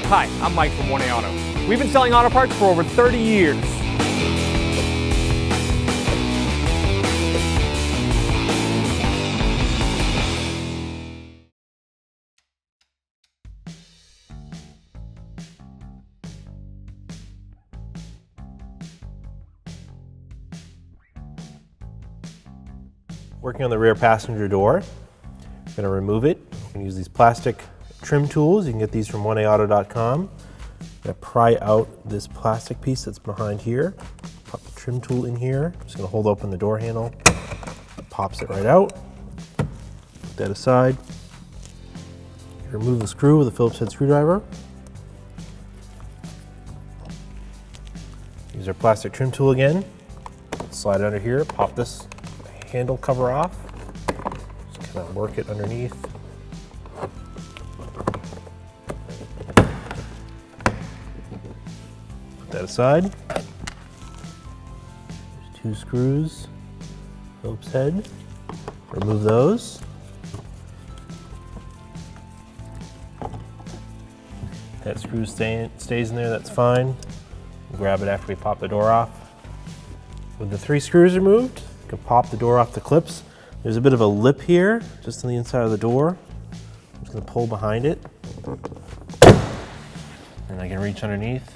Hi, I'm Mike from 1A Auto. We've been selling auto parts for over 30 years. Working on the rear passenger door. I'm going to remove it. I'm going to use these plastic trim tools. You can get these from 1aauto.com. I'm going to pry out this plastic piece that's behind here. Pop the trim tool in here. I'm just going to hold open the door handle. It pops it right out. Put that aside. Remove the screw with a Phillips head screwdriver. Use our plastic trim tool again. Slide it under here. Pop this handle cover off. Just kind of work it underneath. Put that aside. There's 2 screws, Phillips head. Remove those. That screw stays in there, that's fine. Grab it after we pop the door off. With the 3 screws removed, you can pop the door off the clips. There's a bit of a lip here, just on the inside of the door. I'm just gonna pull behind it. And I can reach underneath.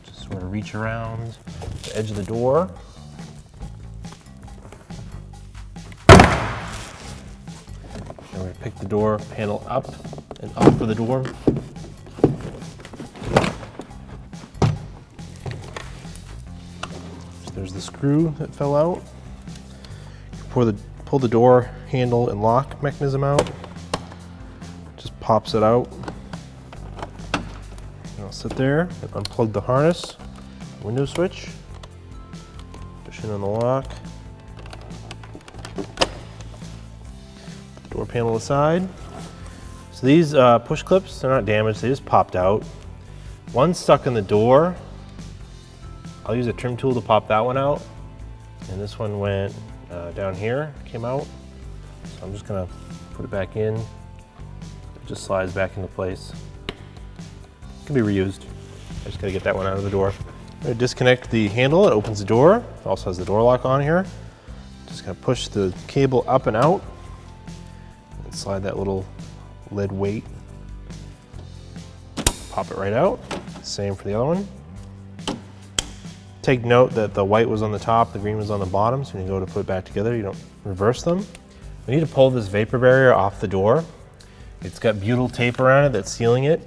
Just sort of reach around the edge of the door. And we're gonna pick the door panel up and up for the door. There's the screw that fell out. Pull the door handle and lock mechanism out. Just pops it out. And I'll sit there and unplug the harness, window switch, push in on the lock. Door panel aside. So these push clips, they're not damaged, they just popped out. One's stuck in the door. I'll use a trim tool to pop that one out. And this one went down here, came out. So I'm just gonna put it back in. It just slides back into place. It can be reused. I just gotta get that one out of the door. I'm gonna disconnect the handle, it opens the door. It also has the door lock on here. Just gonna push the cable up and out and slide that little lead weight. Pop it right out. Same for the other one. Take note that the white was on the top, the green was on the bottom, so when you go to put it back together, you don't reverse them. We need to pull this vapor barrier off the door. It's got butyl tape around it that's sealing it.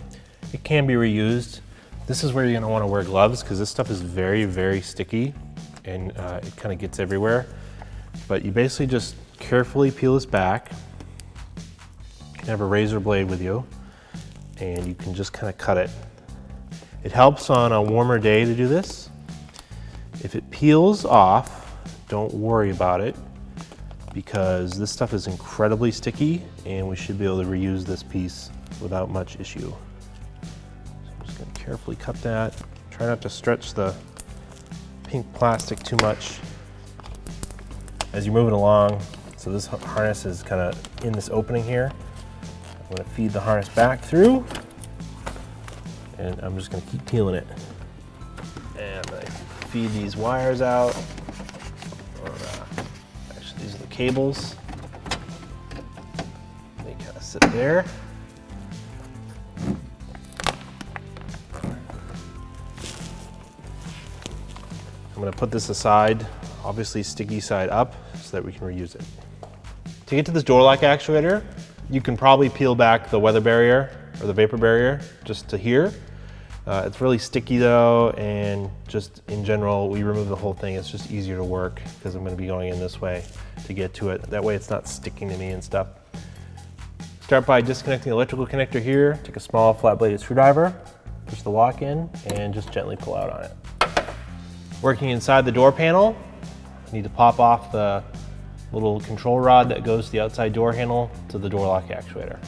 It can be reused. This is where you're gonna wanna wear gloves because this stuff is very, very sticky and it kind of gets everywhere. But you basically just carefully peel this back. You can have a razor blade with you and you can just kind of cut it. It helps on a warmer day to do this. If it peels off, don't worry about it because this stuff is incredibly sticky and we should be able to reuse this piece without much issue. So I'm just going to carefully cut that. Try not to stretch the pink plastic too much as you're moving along. So this harness is kind of in this opening here. I'm going to feed the harness back through and I'm just going to keep peeling it. And I feed these wires out, or actually these are the cables. They kind of sit there. I'm going to put this aside, obviously sticky side up, so that we can reuse it. To get to this door lock actuator, you can probably peel back the weather barrier or the vapor barrier just to here. It's really sticky though, and just in general, we remove the whole thing. It's just easier to work because I'm gonna be going in this way to get to it. That way it's not sticking to me and stuff. Start by disconnecting the electrical connector here. Take a small flat bladed screwdriver, push the lock in, and just gently pull out on it. Working inside the door panel, I need to pop off the little control rod that goes to the outside door handle to the door lock actuator.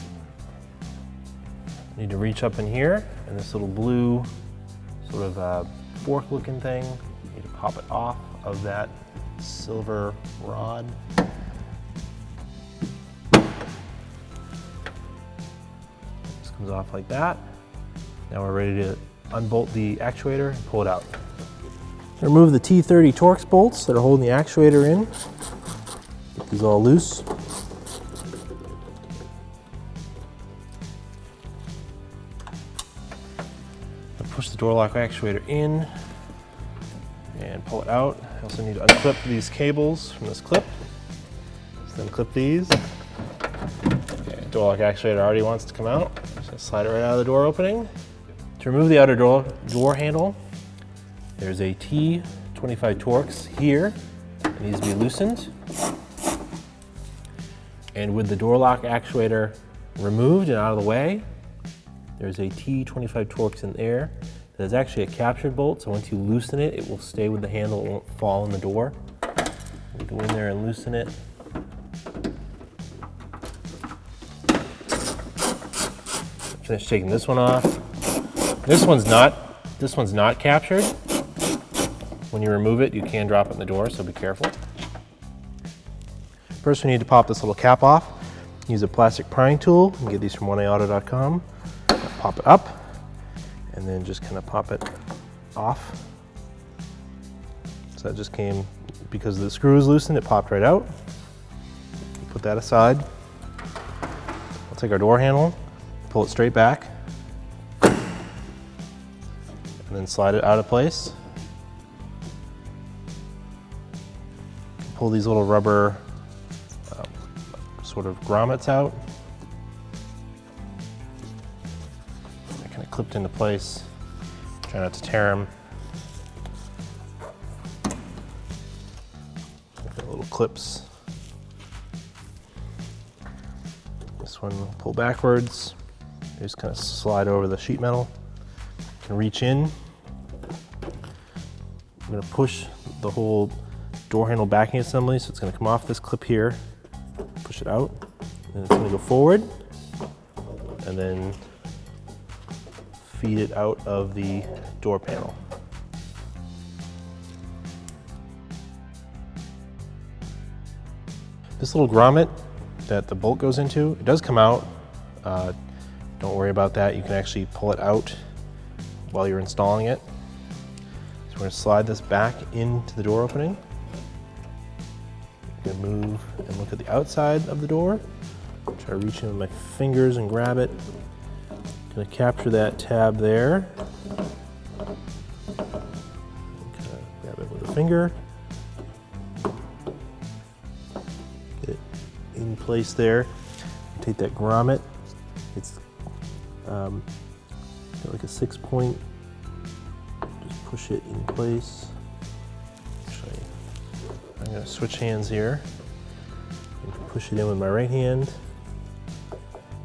Need to reach up in here, and this little blue sort of fork looking thing, you need to pop it off of that silver rod. Just Comes off like that. Now we're ready to unbolt the actuator and pull it out. Remove the T30 Torx bolts that are holding the actuator in. Get these all loose. Push the door lock actuator in and pull it out. I also need to unclip these cables from this clip. So then clip these. Okay, door lock actuator already wants to come out. Just gonna slide it right out of the door opening. To remove the outer door handle, there's a T25 Torx here. It needs to be loosened. And with the door lock actuator removed and out of the way, there's a T25 Torx in there. There's actually a captured bolt, so once you loosen it, it will stay with the handle, it won't fall in the door. You go in there and loosen it. Finish taking this one off. This one's not captured. When you remove it, you can drop it in the door, so be careful. First, we need to pop this little cap off. Use a plastic prying tool. You can get these from oneauto.com. Pop it up, and then just kind of pop it off. So that just came, because the screw is loosened, it popped right out. Put that aside. We'll take our door handle, pull it straight back, and then slide it out of place. Pull these little rubber sort of grommets out. Clipped into place. Try not to tear them. Little clips. This one will pull backwards. You just kind of slide over the sheet metal. You can reach in. I'm going to push the whole door handle backing assembly, so it's going to come off this clip here. Push it out, and it's going to go forward, and then feed it out of the door panel. This little grommet that the bolt goes into, it does come out. Don't worry about that. You can actually pull it out while you're installing it. So we're going to slide this back into the door opening. I'm going to move and look at the outside of the door. Try to reach in with my fingers and grab it. Going to capture that tab there. Grab it with a finger. Get it in place there. Take that grommet. It's got like a 6-point. Just push it in place. Actually, I'm going to switch hands here. And push it in with my right hand.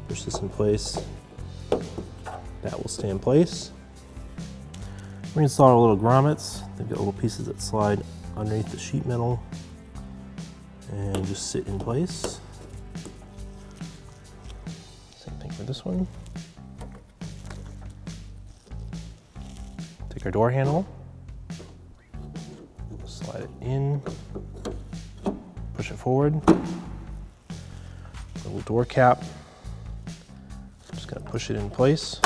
Push this in place. That will stay in place. Reinstall our little grommets. They've got little pieces that slide underneath the sheet metal and just sit in place. Same thing for this one. Take our door handle, slide it in, push it forward. Little door cap. Just gonna push it in place.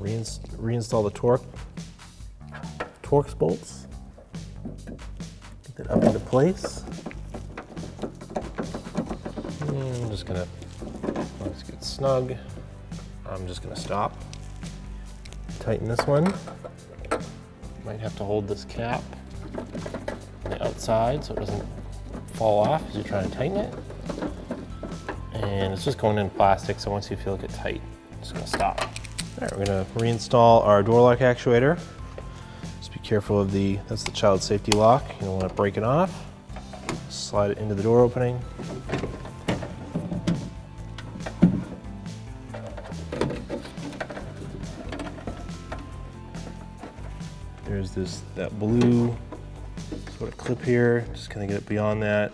Reinstall the Torx bolts. Get that up into place. And I'm just gonna, let's get snug. I'm just gonna stop. Tighten this one. Might have to hold this cap on the outside so it doesn't fall off as you're trying to tighten it. And it's just going in plastic, so once you feel it get tight, I'm just gonna stop. All right, we're gonna reinstall our door lock actuator. Just be careful of that's the child safety lock. You don't wanna break it off. Slide it into the door opening. There's that blue sort of clip here. Just gonna get it beyond that.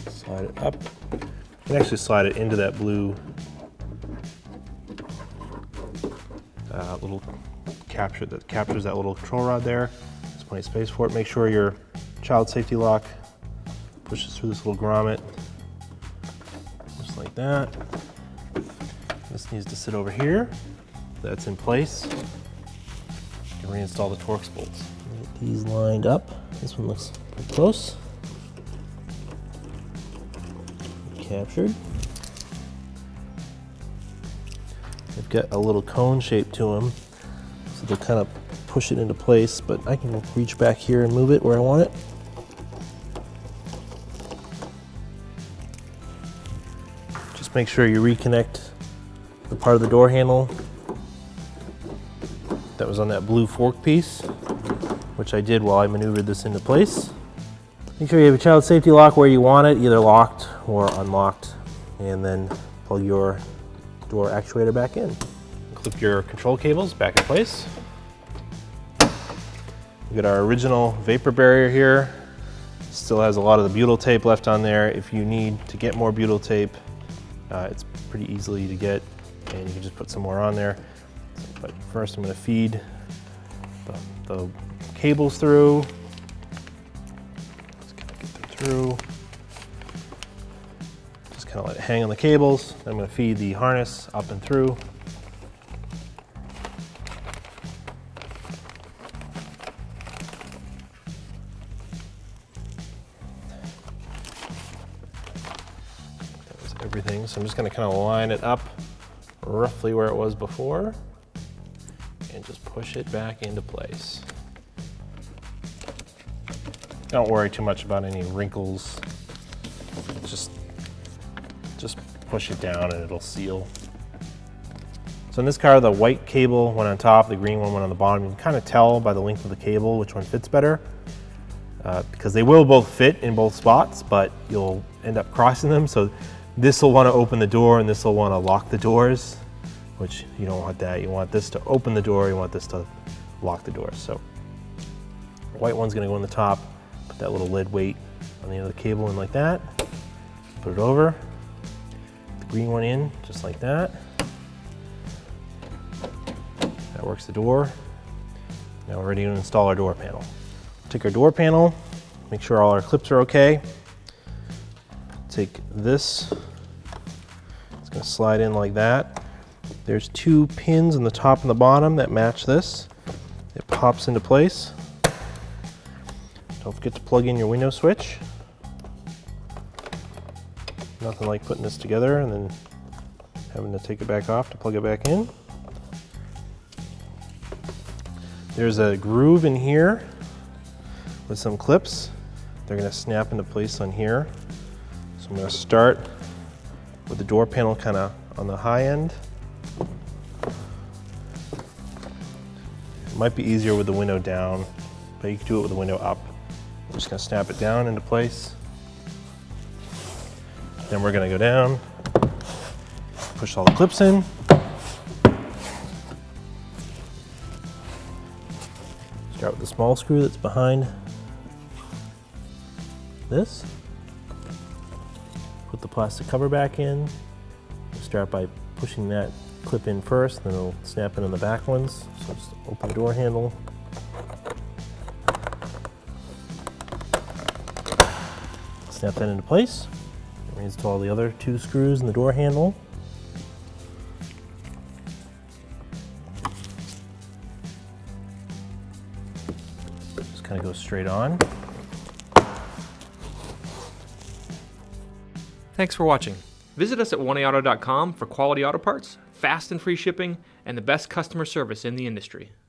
Slide it up. You can actually slide it into that blue little capture that captures that little control rod there. There's plenty of space for it. Make sure your child safety lock pushes through this little grommet, just like that. This needs to sit over here. That's in place. You can reinstall the Torx bolts. Get these lined up. This one looks pretty close. Captured. They've got a little cone shape to them, so they'll kind of push it into place, but I can reach back here and move it where I want it. Just make sure you reconnect the part of the door handle that was on that blue fork piece, which I did while I maneuvered this into place. Make sure you have your child safety lock where you want it, either locked or unlocked, and then plug your door actuator back in. Clip your control cables back in place. We got our original vapor barrier here. Still has a lot of the butyl tape left on there. If you need to get more butyl tape, it's pretty easily to get, and you can just put some more on there. But first I'm going to feed the cables through. Just kind of get them through. Just kind of let it hang on the cables. I'm going to feed the harness up and through. That was everything. So I'm just going to kind of line it up roughly where it was before and just push it back into place. Don't worry too much about any wrinkles. Just push it down and it'll seal. So in this car, the white cable went on top, the green one went on the bottom. You can kind of tell by the length of the cable which one fits better, because they will both fit in both spots, but you'll end up crossing them. So this will want to open the door and this will want to lock the doors, which you don't want that. You want this to open the door, you want this to lock the door. So the white one's going to go in the top, put that little lead weight on the end of the cable in like that, put it over, the green one in just like that. That works the door. Now we're ready to install our door panel. Take our door panel, make sure all our clips are okay. Take this, it's going to slide in like that. There's two pins on the top and the bottom that match this. It pops into place. Don't forget to plug in your window switch. Nothing like putting this together and then having to take it back off to plug it back in. There's a groove in here with some clips. They're going to snap into place on here. So I'm going to start with the door panel kind of on the high end. It might be easier with the window down, but you can do it with the window up. I'm just going to snap it down into place. Then we're going to go down, push all the clips in. Start with the small screw that's behind this. Put the plastic cover back in. Start by pushing that clip in first, then it'll snap in on the back ones. So just open the door handle. Snap that into place. Reinstall the other two screws in the door handle. Just kind of go straight on. Thanks for watching. Visit us at oneauto.com for quality auto parts, fast and free shipping, and the best customer service in the industry.